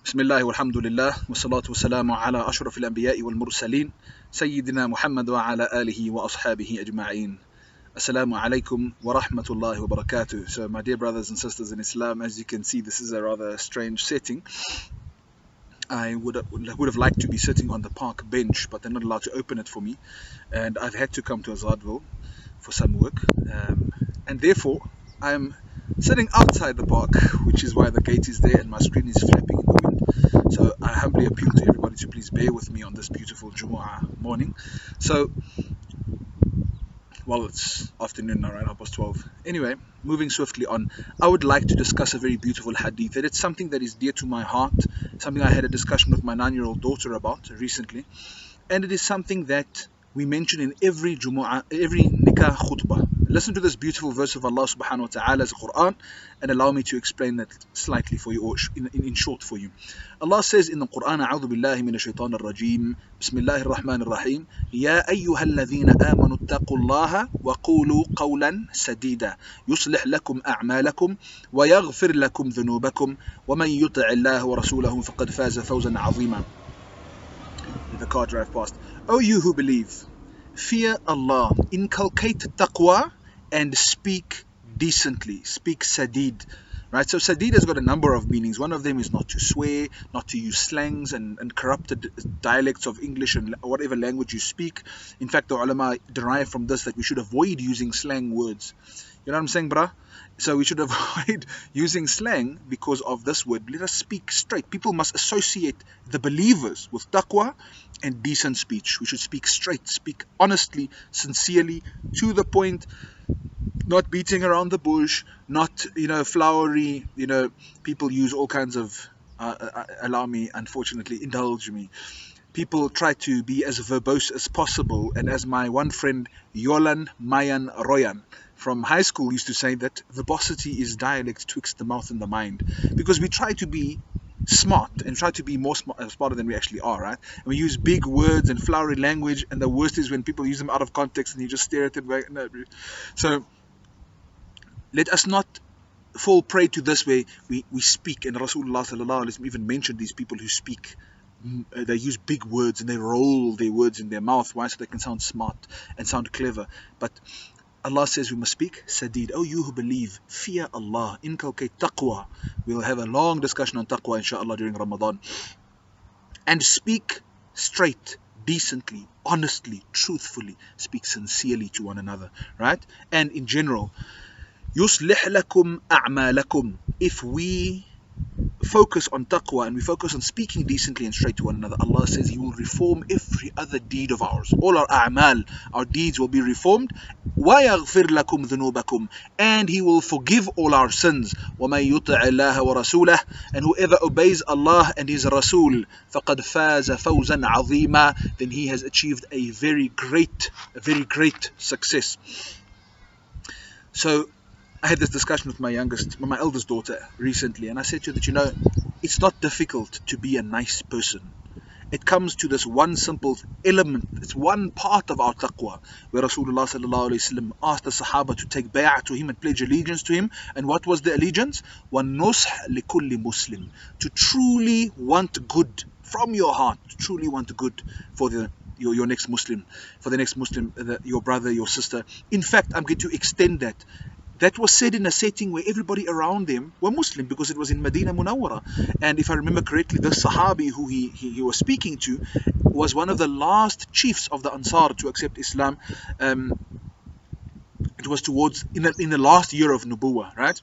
بسم الله والحمد لله والصلاة والسلام على أشرف الأنبياء والمرسلين سيدنا محمد وعلى آله وأصحابه أجمعين. Assalamu alaikum wa rahmatullahi wa barakatuh. So my dear brothers and sisters in Islam, as you can see, this is a rather strange setting. I would have liked to be sitting on the park bench, but they're not allowed to open it for me, and I've had to come to Azadville for some work, and therefore I'm sitting outside the park, which is why the gate is there and my screen is flapping in the wind. So I humbly appeal to everybody to please bear with me on this beautiful Jumu'ah morning. So, well, it's afternoon now, right? 12:30. Anyway, moving swiftly on, I would like to discuss a very beautiful hadith. And it's something that is dear to my heart, something I had a discussion with my 9-year-old daughter about recently. And it is something that we mention in every Jumu'ah, every nikah khutbah. Listen to this beautiful verse of Allah subhanahu wa ta'ala's Quran and allow me to explain that slightly for you, or in short for you. Allah says in the Quran, أعوذ بالله من الشيطان الرجيم بسم الله الرحمن الرحيم يا أيها الذين آمنوا اتقوا الله وقولوا قولا سديدا يصلح لكم أعمالكم ويغفر لكم ذنوبكم ومن يطع الله ورسوله فقد فاز فوزا عظيما. The car drive past. O you who believe, fear Allah, inculcate taqwa, and speak decently, speak sadid. Right, so sadid has got a number of meanings. One of them is not to swear, not to use slangs and corrupted dialects of English and whatever language you speak. In fact, the ulama derive from this that we should avoid using slang words. You know what I'm saying, bruh? So we should avoid using slang because of this word. Let us speak straight. People must associate the believers with taqwa and decent speech. We should speak straight, speak honestly, sincerely, to the point, not beating around the bush, not, flowery, people use all kinds of, allow me, unfortunately, indulge me. People try to be as verbose as possible, and as my one friend, Yolan Mayan Royan, from high school used to say, that verbosity is dialect twixt the mouth and the mind, because we try to be smart and try to be more smarter than we actually are, right? And we use big words and flowery language, and the worst is when people use them out of context and you just stare at it. So let us not fall prey to this way we speak. And Rasulullah SAW even mentioned these people who speak. They use big words and they roll their words in their mouth. Why? So they can sound smart and sound clever. But Allah says we must speak sadid. Oh, you who believe, fear Allah, inculcate taqwa. We'll have a long discussion on taqwa inshallah during Ramadan. And speak straight, decently, honestly, truthfully. Speak sincerely to one another, right? And in general, يُصْلِحْ لَكُمْ أَعْمَالَكُمْ. If we focus on taqwa and we focus on speaking decently and straight to one another, Allah says He will reform every other deed of ours. All our a'mal, our deeds will be reformed. وَيَغْفِرْ لَكُمْ ذُنُوبَكُمْ. And He will forgive all our sins. وَمَنْ يُطِعِ اللَّهَ وَرَسُولَهُ. And whoever obeys Allah and His Rasul, فَقَدْ فَازَ فَوْزًا عَظِيمًا. Then he has achieved a very great success. So I had this discussion with my eldest daughter recently, and I said to her that, it's not difficult to be a nice person. It comes to this one simple element, it's one part of our taqwa, where Rasulullah SAW asked the Sahaba to take bay'ah to him and pledge allegiance to him. And what was the allegiance? وَالنُّصْحْ لِكُلِّ مُسْلِمٍ. To truly want good from your heart, to truly want good for your next Muslim, for the next Muslim, your brother, your sister. In fact, I'm going to extend that. That was said in a setting where everybody around them were Muslim, because it was in Medina Munawwara. And if I remember correctly, the Sahabi who he was speaking to was one of the last chiefs of the Ansar to accept Islam. It was in the last year of Nubuwah, right?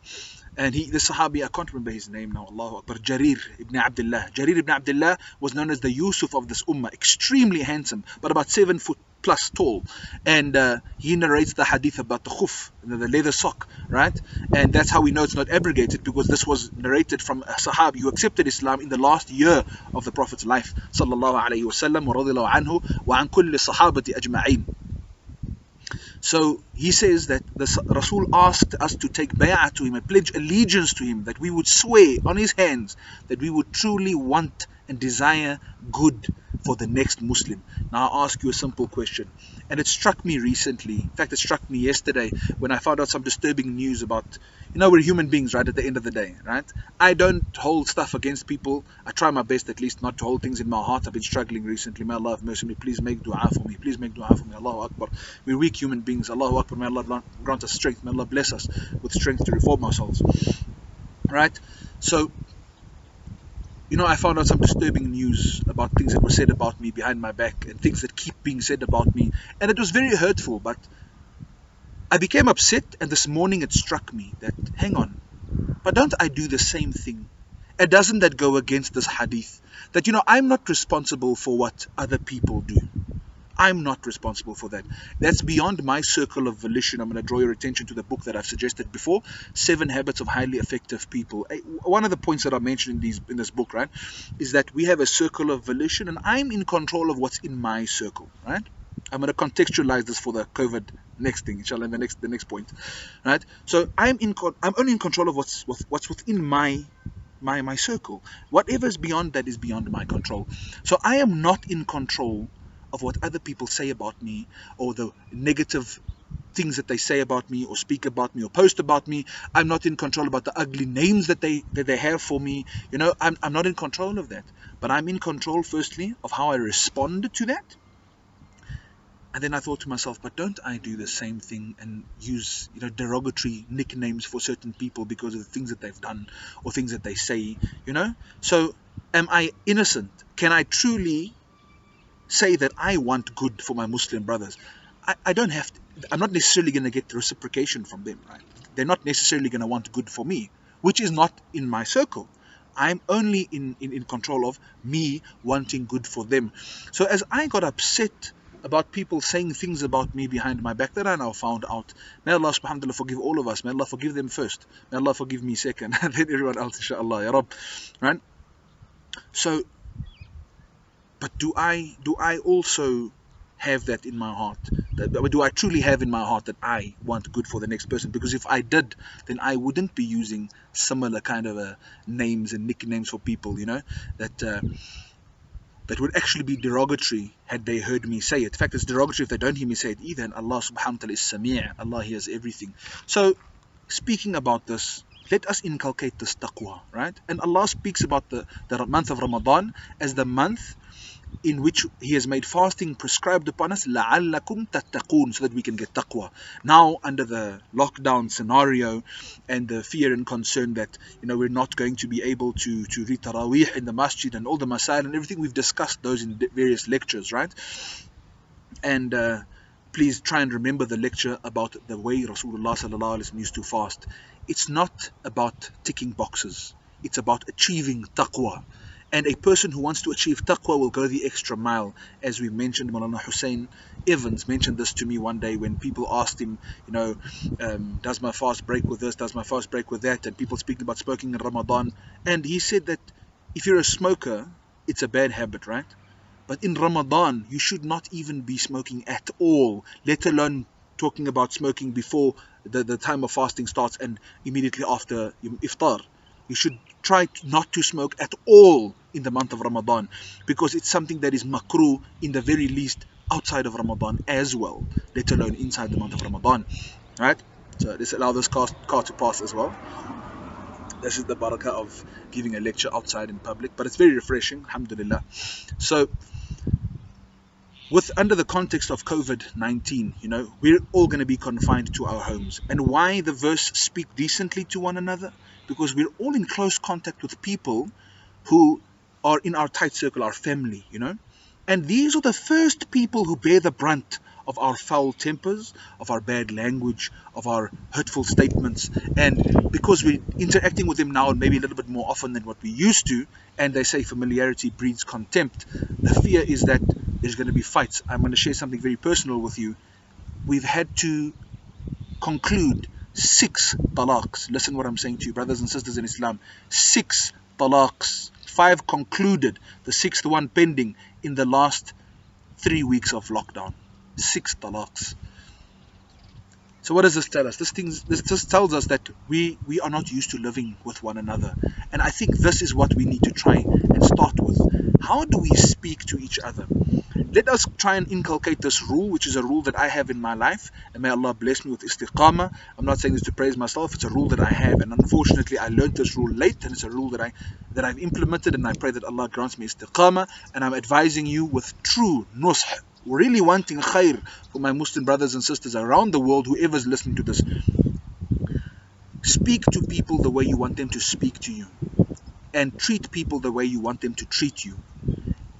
And the Sahabi, I can't remember his name now, Allahu Akbar, Jarir ibn Abdullah. Jarir ibn Abdullah was known as the Yusuf of this ummah, extremely handsome, but about 7 foot plus tall. And he narrates the hadith about the khuf, the leather sock, right? And that's how we know it's not abrogated, because this was narrated from a Sahabi who accepted Islam in the last year of the Prophet's life, sallallahu alayhi wa sallam, wa radiyallahu anhu, wa an kulli sahabati ajma'een. So he says that the Rasul asked us to take bay'ah to him and pledge allegiance to him, that we would swear on his hands that we would truly want and desire good for the next Muslim. Now I ask you a simple question, and it struck me recently. In fact, it struck me yesterday when I found out some disturbing news about, we're human beings, right, at the end of the day, right? I don't hold stuff against people. I try my best at least not to hold things in my heart. I've been struggling recently. May Allah have mercy on me. Please make dua for me. Please make dua for me. Allahu Akbar. We're weak human beings. Allahu Akbar. May Allah grant us strength. May Allah bless us with strength to reform ourselves. Right? So, I found out some disturbing news about things that were said about me behind my back and things that keep being said about me. And it was very hurtful, but I became upset, and this morning it struck me that, hang on, but don't I do the same thing? And doesn't that go against this hadith? That, I'm not responsible for what other people do. I'm not responsible for that. That's beyond my circle of volition. I'm going to draw your attention to the book that I've suggested before, 7 Habits of Highly Effective People. One of the points that I mentioned in this book, right, is that we have a circle of volition, and I'm in control of what's in my circle, right? I'm going to contextualize this for the COVID next thing, inshallah, the next point, right? So I'm only in control of what's within my circle. Whatever is beyond that is beyond my control. So I am not in control of what other people say about me, or the negative things that they say about me, or speak about me, or post about me. I'm not in control about the ugly names that they have for me. I'm not in control of that. But I'm in control, firstly, of how I respond to that. And then I thought to myself, but don't I do the same thing and use, derogatory nicknames for certain people because of the things that they've done or things that they say, So am I innocent? Can I truly say that I want good for my Muslim brothers? I don't have to. I'm not necessarily going to get reciprocation from them, right? They're not necessarily going to want good for me, which is not in my circle. I'm only in control of me wanting good for them. So as I got upset about people saying things about me behind my back that I now found out, may Allah subhanahu wa ta'ala forgive all of us. May Allah forgive them first. May Allah forgive me second, and then everyone else, inshallah, ya Rabb. Right? So, but do I also have that in my heart? Do I truly have in my heart that I want good for the next person? Because if I did, then I wouldn't be using similar kind of names and nicknames for people, that would actually be derogatory had they heard me say it. In fact, it's derogatory if they don't hear me say it either. And Allah subhanahu wa ta'ala is Sami'. Allah hears everything. So, speaking about this, let us inculcate this taqwa, right? And Allah speaks about the month of Ramadan as the month in which He has made fasting prescribed upon us, لَعَلَّكُمْ تَتَّقُونَ, so that we can get taqwa. Now, under the lockdown scenario and the fear and concern that we're not going to be able to read Taraweeh in the masjid and all the masail and everything, we've discussed those in various lectures, right? And please try and remember the lecture about the way Rasulullah SAW used to fast. It's not about ticking boxes. It's about achieving taqwa. And a person who wants to achieve taqwa will go the extra mile. As we mentioned, Moulana Hussein Evans mentioned this to me one day when people asked him, does my fast break with this? Does my fast break with that? And people speaking about smoking in Ramadan. And he said that if you're a smoker, it's a bad habit, right? But in Ramadan, you should not even be smoking at all, let alone talking about smoking before the time of fasting starts and immediately after iftar. You should try not to smoke at all in the month of Ramadan, because it's something that is makruh in the very least outside of Ramadan as well, let alone inside the month of Ramadan. Right? So let's allow this car to pass as well. This is the barakah of giving a lecture outside in public, but it's very refreshing, alhamdulillah. So, under the context of COVID-19, we're all going to be confined to our homes. And why the verse speak decently to one another? Because we're all in close contact with people who are in our tight circle, our family, And these are the first people who bear the brunt of our foul tempers, of our bad language, of our hurtful statements. And because we're interacting with them now maybe a little bit more often than what we used to, and they say familiarity breeds contempt, the fear is that there's going to be fights. I'm going to share something very personal with you. We've had to conclude 6 talaqs. Listen what I'm saying to you, brothers and sisters in Islam. 6 talaqs. 5 concluded, the 6th one pending in the last 3 weeks of lockdown. 6 talaqs. So what does this tell us? This just tells us that we are not used to living with one another. And I think this is what we need to try and start with. How do we speak to each other? Let us try and inculcate this rule, which is a rule that I have in my life. And may Allah bless me with istiqamah. I'm not saying this to praise myself. It's a rule that I have. And unfortunately, I learned this rule late. And it's a rule that I've implemented. And I pray that Allah grants me istiqamah. And I'm advising you with true nusх, really wanting khair for my Muslim brothers and sisters around the world, whoever's listening to this. Speak to people the way you want them to speak to you, and treat people the way you want them to treat you.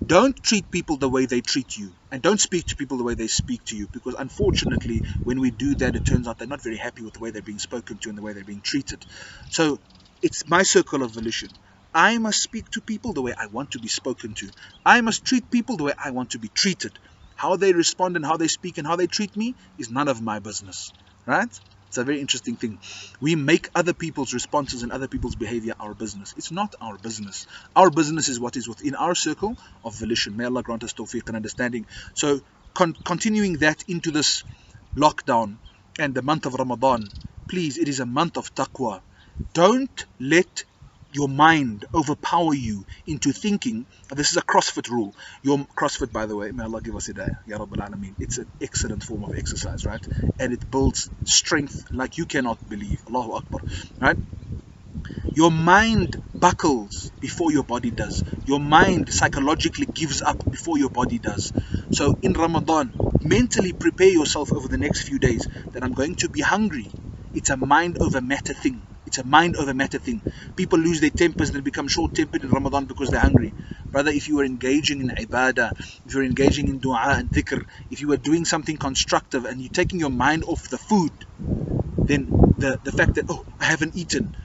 Don't treat people the way they treat you, and don't speak to people the way they speak to you, because unfortunately when we do that, it turns out they're not very happy with the way they're being spoken to and the way they're being treated. So it's my circle of volition. I must speak to people the way I want to be spoken to. I must treat people the way I want to be treated. How they respond and how they speak and how they treat me is none of my business, right? It's a very interesting thing. We make other people's responses and other people's behavior our business. It's not our business. Our business is what is within our circle of volition. May Allah grant us tawfiq and understanding. So continuing that into this lockdown and the month of Ramadan, please, it is a month of taqwa. Don't let your mind overpower you into thinking. This is a CrossFit rule. Your CrossFit, by the way, may Allah give us hidayah, Ya Rabbal Alameen. It's an excellent form of exercise, right? And it builds strength like you cannot believe. Allahu Akbar, right? Your mind buckles before your body does. Your mind psychologically gives up before your body does. So in Ramadan, mentally prepare yourself over the next few days that I'm going to be hungry. It's a mind over matter thing. It's a mind over matter thing. People lose their tempers and they become short-tempered in Ramadan because they're hungry. Brother, if you are engaging in ibadah, if you're engaging in dua and dhikr, if you are doing something constructive and you're taking your mind off the food, then the fact that, oh, I haven't eaten,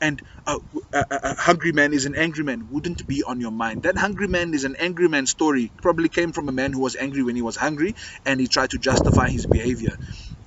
and a hungry man is an angry man wouldn't be on your mind. That hungry man is an angry man story probably came from a man who was angry when he was hungry and he tried to justify his behavior.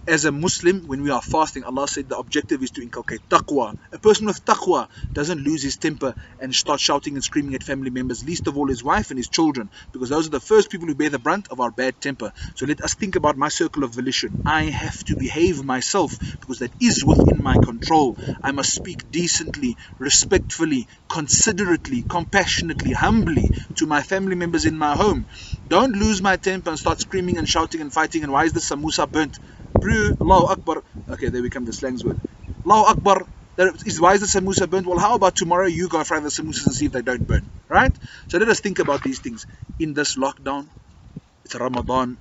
As a Muslim, when we are fasting, Allah said the objective is to inculcate taqwa. A person with taqwa doesn't lose his temper and start shouting and screaming at family members, least of all his wife and his children, because those are the first people who bear the brunt of our bad temper. So let us think about my circle of volition. I have to behave myself because that is within my control. I must speak decently, respectfully, considerately, compassionately, humbly to my family members in my home. Don't lose my temper and start screaming and shouting and fighting. And why is the samosa burnt? Allahu Akbar. Okay, there become the slangs word. Allahu Akbar. Why is the samosa burnt? Well, how about tomorrow you go fry the samosas and see if they don't burn, right? So let us think about these things. In this lockdown, it's Ramadan.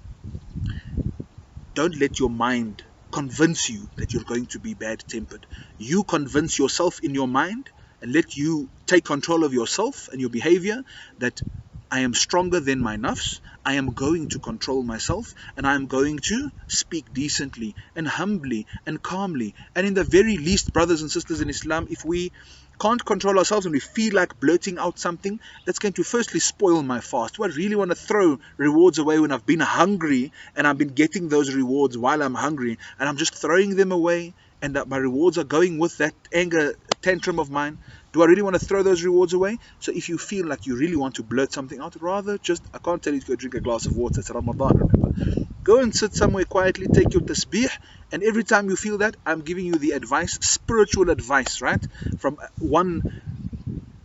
Don't let your mind convince you that you're going to be bad-tempered. You convince yourself in your mind and let you take control of yourself and your behavior that I am stronger than my nafs. I am going to control myself and I am going to speak decently and humbly and calmly. And in the very least, brothers and sisters in Islam, if we can't control ourselves and we feel like blurting out something, that's going to firstly spoil my fast. Do I really want to throw rewards away when I've been hungry and I've been getting those rewards while I'm hungry and I'm just throwing them away and that my rewards are going with that anger tantrum of mine? Do I really want to throw those rewards away? So if you feel like you really want to blurt something out, rather just, I can't tell you to go drink a glass of water, it's Ramadan, remember. Go and sit somewhere quietly, take your tasbih, and every time you feel that, I'm giving you the advice, spiritual advice, right? From one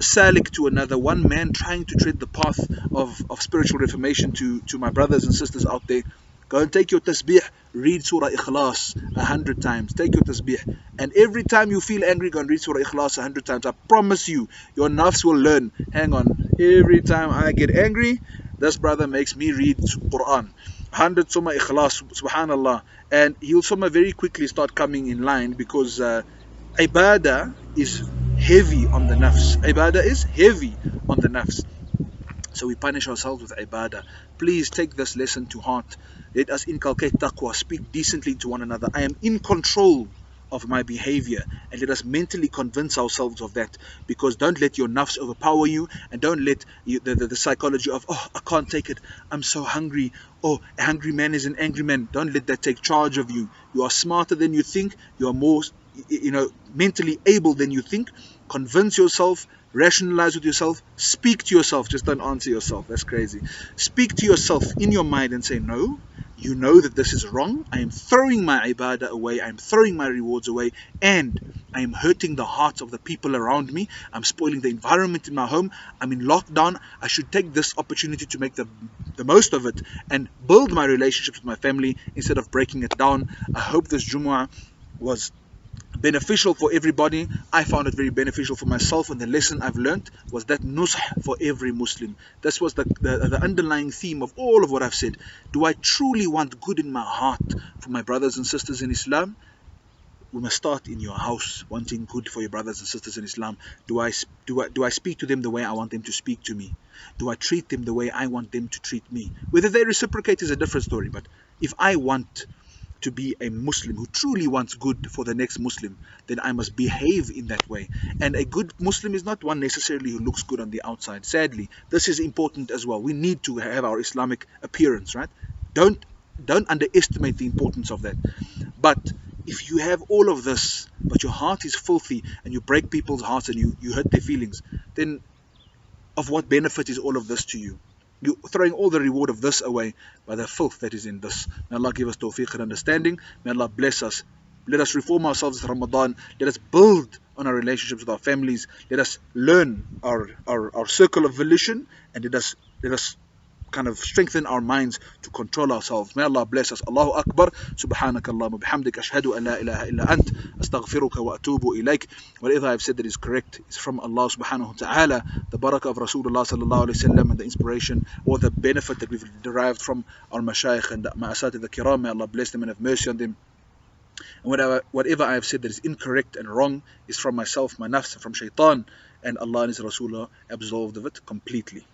salik to another, one man trying to tread the path of spiritual reformation to my brothers and sisters out there. Go and take your tasbih, read Surah Ikhlas 100 times. Take your tasbih. And every time you feel angry, go and read Surah Ikhlas 100 times. I promise you, your nafs will learn. Hang on. Every time I get angry, this brother makes me read Quran. 100 Surah Ikhlas, subhanallah. And he'll very quickly start coming in line because ibadah is heavy on the nafs. Ibadah is heavy on the nafs. So we punish ourselves with ibadah. Please take this lesson to heart. Let us inculcate taqwa, speak decently to one another. I am in control of my behavior, and let us mentally convince ourselves of that, because don't let your nafs overpower you, and don't let the psychology of, oh, I can't take it, I'm so hungry, oh, a hungry man is an angry man. Don't let that take charge of you. You are smarter than you think. You are more mentally able than you think. Convince yourself, rationalize with yourself, speak to yourself. Just don't answer yourself. That's crazy. Speak to yourself in your mind and say, no, you know that this is wrong. I am throwing my ibadah away. I am throwing my rewards away. And I am hurting the hearts of the people around me. I'm spoiling the environment in my home. I'm in lockdown. I should take this opportunity to make the most of it and build my relationships with my family instead of breaking it down. I hope this Jumu'ah was beneficial for everybody. I found it very beneficial for myself, and the lesson I've learned was that nusх for every Muslim. This was the underlying theme of all of what I've said. Do I truly want good in my heart for my brothers and sisters in Islam? We must start in your house, wanting good for your brothers and sisters in Islam. Do I speak to them the way I want them to speak to me? Do I treat them the way I want them to treat me? Whether they reciprocate is a different story, but if I want to be a Muslim who truly wants good for the next Muslim, then I must behave in that way. And a good Muslim is not one necessarily who looks good on the outside. Sadly, this is important as well. We need to have our Islamic appearance, right? Don't underestimate the importance of that. But if you have all of this, but your heart is filthy and you break people's hearts and you hurt their feelings, then of what benefit is all of this to you? You're throwing all the reward of this away by the filth that is in this. May Allah give us tawfiq and understanding. May Allah bless us. Let us reform ourselves this Ramadan. Let us build on our relationships with our families. Let us learn our circle of volition, and let us kind of strengthen our minds to control ourselves. May Allah bless us. Allahu Akbar. Subhanakallahumma bihamdik. Ashhadu an la ilaha illa ant. Astaghfiruka wa atubu ilayk. Whatever I've said that is correct is from Allah subhanahu wa ta'ala. The barakah of Rasulullah sallallahu alayhi wa sallam, and the inspiration or the benefit that we've derived from our mashayikh and ma'asatid al-kiram. May Allah bless them and have mercy on them. And whatever I have said that is incorrect and wrong is from myself, my nafs, from shaitan, and Allah and His Rasulullah absolved of it completely.